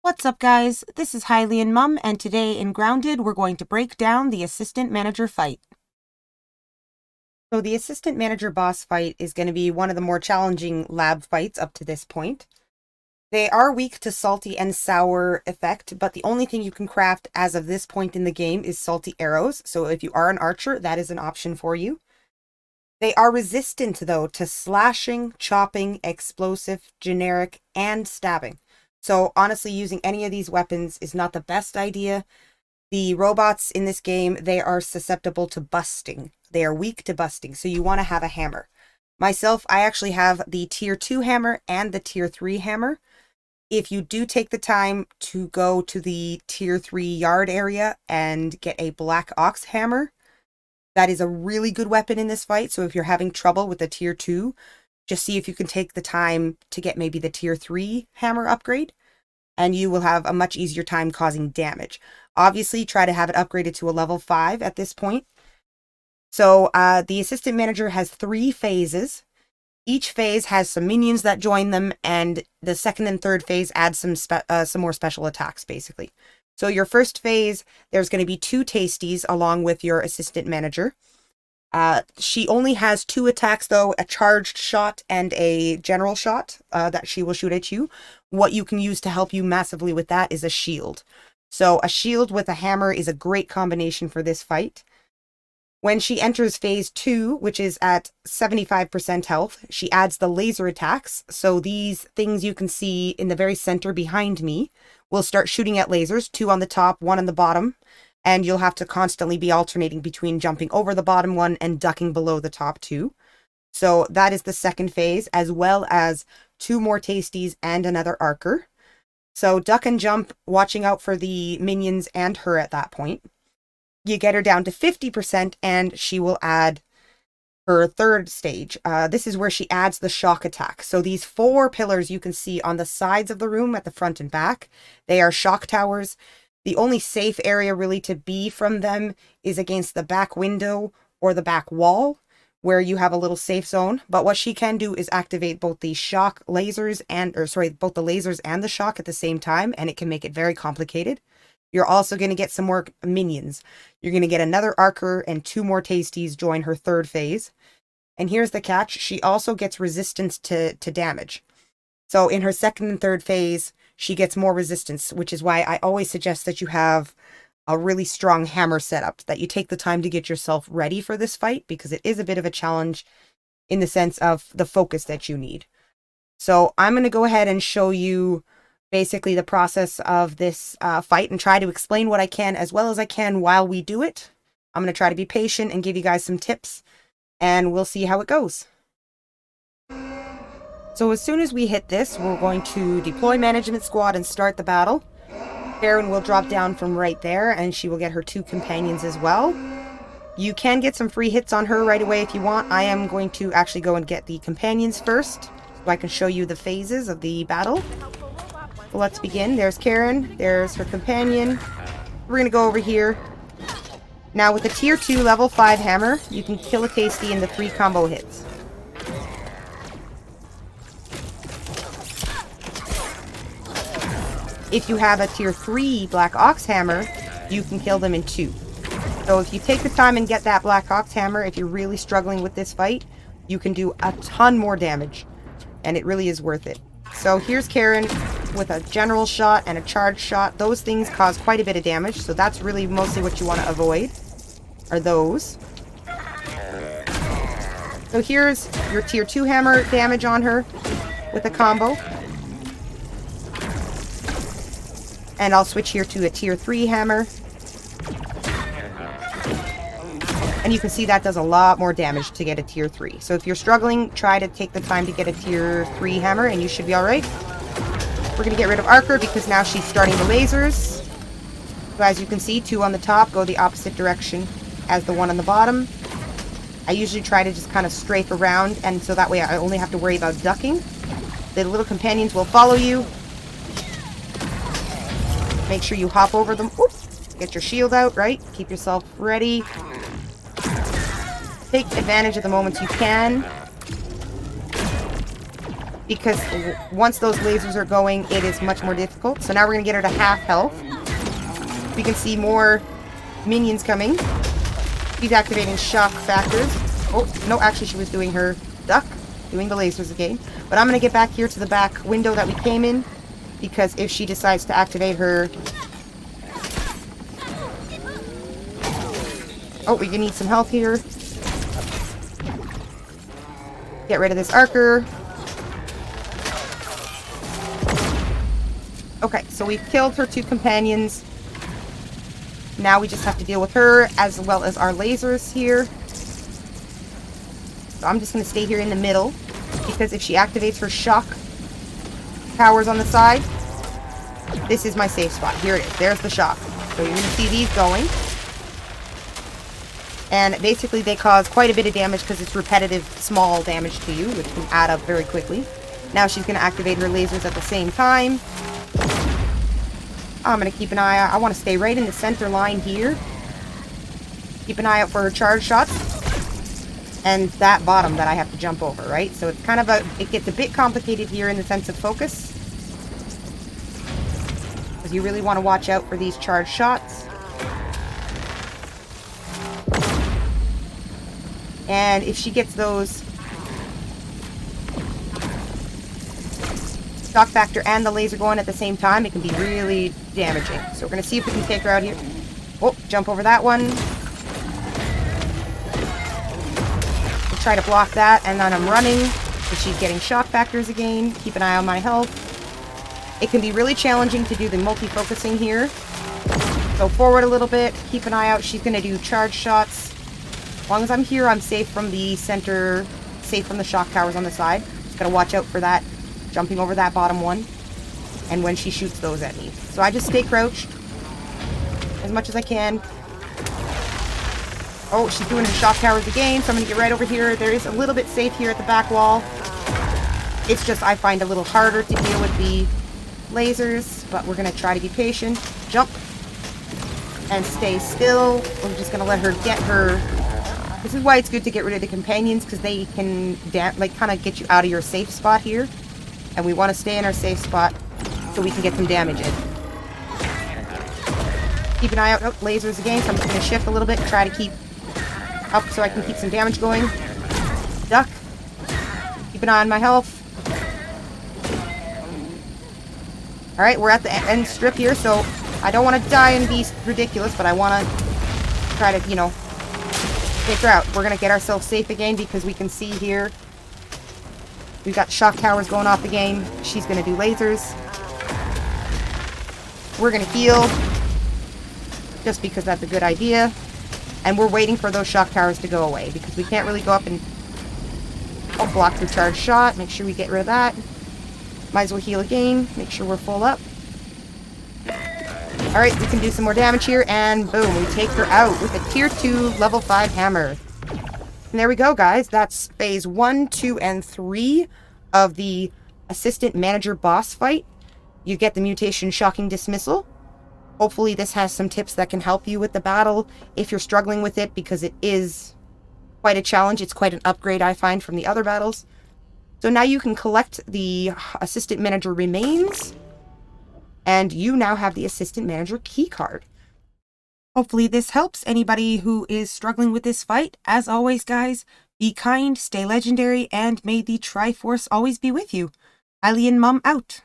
What's up, guys? This is HylianMom, and today in Grounded, we're going to break down the Assistant Manager fight. So the Assistant Manager boss fight is going to be one of the more challenging lab fights up to this point. They are weak to salty and sour effect, but the only thing you can craft as of this point in the game is salty arrows, so if you are an archer, that is an option for you. They are resistant, though, to slashing, chopping, explosive, generic, and stabbing. So honestly, using any of these weapons is not the best idea. The robots in this game, they are susceptible to busting. They are weak to busting, so you want to have a hammer. Myself, I actually have the tier 2 hammer and the tier 3 hammer. If you do take the time to go to the tier 3 yard area and get a black ox hammer, that is a really good weapon in this fight. So if you're having trouble with the tier 2, just see if you can take the time to get maybe the tier 3 hammer upgrade, and you will have a much easier time causing damage. Obviously, try to have it upgraded to a level 5 at this point. So the Assistant Manager has 3 phases. Each phase has some minions that join them, and the second and third phase adds some more special attacks, basically. So your first phase, there's going to be 2 tasties along with your Assistant Manager. She only has 2 attacks, though, a charged shot and a general shot that she will shoot at you. What you can use to help you massively with that is a shield. So a shield with a hammer is a great combination for this fight. When she enters phase 2, which is at 75% health, she adds the laser attacks. So these things you can see in the very center behind me will start shooting at lasers, 2 on the top, 1 on the bottom. And you'll have to constantly be alternating between jumping over the bottom one and ducking below the top 2. So that is the second phase, as well as 2 more tasties and another archer. So duck and jump, watching out for the minions and her at that point. You get her down to 50% and she will add her third stage. This is where she adds the shock attack. So these 4 pillars you can see on the sides of the room at the front and back, they are shock towers. The only safe area really to be from them is against the back window or the back wall, where you have a little safe zone. But what she can do is activate both the lasers and the shock at the same time, and it can make it very complicated. You're also going to get some more minions. You're going to get another archer and 2 more tasties join her third phase. And here's the catch. She also gets resistance to damage. So in her second and third phase, she gets more resistance, which is why I always suggest that you have a really strong hammer setup, that you take the time to get yourself ready for this fight, because it is a bit of a challenge in the sense of the focus that you need. So I'm going to go ahead and show you basically the process of this fight and try to explain what I can as well as I can while we do it. I'm going to try to be patient and give you guys some tips, and we'll see how it goes. So as soon as we hit this, we're going to deploy Management Squad and start the battle. Karen will drop down from right there, and she will get her 2 companions as well. You can get some free hits on her right away if you want. I am going to actually go and get the companions first, so I can show you the phases of the battle. So let's begin. There's Karen, there's her companion. We're going to go over here. Now with the tier 2 level 5 hammer, you can kill a tasty in the 3 combo hits. If you have a tier 3 Black Ox Hammer, you can kill them in 2. So if you take the time and get that Black Ox Hammer, if you're really struggling with this fight, you can do a ton more damage. And it really is worth it. So here's Karen with a general shot and a charged shot. Those things cause quite a bit of damage, so that's really mostly what you want to avoid, are those. So here's your tier 2 hammer damage on her with a combo. And I'll switch here to a tier 3 hammer. And you can see that does a lot more damage to get a tier 3. So if you're struggling, try to take the time to get a tier 3 hammer and you should be alright. We're going to get rid of Archer because now she's starting the lasers. So as you can see, 2 on the top go the opposite direction as the 1 on the bottom. I usually try to just kind of strafe around, and so that way I only have to worry about ducking. The little companions will follow you. Make sure you hop over them. Oops. Get your shield out, right? Keep yourself ready. Take advantage of the moments you can. because once those lasers are going, it is much more difficult. So now we're going to get her to half health. We can see more minions coming. She's activating shock factors. Oh, no, actually she was doing her duck, doing the lasers again. But I'm going to get back here to the back window that we came in, because if she decides to activate her... Oh, we need some health here. Get rid of this archer. Okay, so we've killed her 2 companions. Now we just have to deal with her, as well as our lasers here. So I'm just going to stay here in the middle, because if she activates her shock powers on the side, this is my safe spot. Here it is. There's the shock. So you're going to see these going. And basically they cause quite a bit of damage because it's repetitive, small damage to you, which can add up very quickly. Now she's going to activate her lasers at the same time. I'm going to keep an eye out. I want to stay right in the center line here. Keep an eye out for her charge shots. And that bottom that I have to jump over, right? So it's kind of it gets a bit complicated here in the sense of focus. Because you really want to watch out for these charge shots. And if she gets those shock factor and the laser going at the same time, it can be really damaging. So we're going to see if we can take her out here. Oh, jump over that one. We'll try to block that, and then I'm running. So she's getting shock factors again. Keep an eye on my health. It can be really challenging to do the multi-focusing here. Go forward a little bit. Keep an eye out. She's going to do charge shots. As long as I'm here, I'm safe from the center, safe from the shock towers on the side. Just gotta watch out for that, jumping over that bottom one, and when she shoots those at me. So I just stay crouched as much as I can. Oh, she's doing her shock towers again, so I'm gonna get right over here. There is a little bit safe here at the back wall. It's just I find a little harder to deal with the lasers, but we're gonna try to be patient. Jump and stay still. We're just gonna let her get her... This is why it's good to get rid of the companions, because they can kind of get you out of your safe spot here. And we want to stay in our safe spot so we can get some damage in. Keep an eye out. Oh, lasers again, so I'm just going to shift a little bit and try to keep up so I can keep some damage going. Duck. Keep an eye on my health. Alright, we're at the end strip here, so I don't want to die and be ridiculous, but I want to try to, you know, take her out. We're going to get ourselves safe again because we can see here we've got shock towers going off again. She's going to do lasers. We're going to heal just because that's a good idea. And we're waiting for those shock towers to go away because we can't really go up and block the charge shot. Make sure we get rid of that. Might as well heal again. Make sure we're full up. Alright, we can do some more damage here, and boom, we take her out with a tier 2 level 5 hammer. And there we go, guys. That's phase 1, 2, and 3 of the assistant manager boss fight. You get the mutation shocking dismissal. Hopefully this has some tips that can help you with the battle if you're struggling with it, because it is quite a challenge. It's quite an upgrade, I find, from the other battles. So now you can collect the assistant manager remains, and you now have the assistant manager key card. Hopefully this helps anybody who is struggling with this fight. As always, guys, be kind, stay legendary, and may the Triforce always be with you. HylianMom out.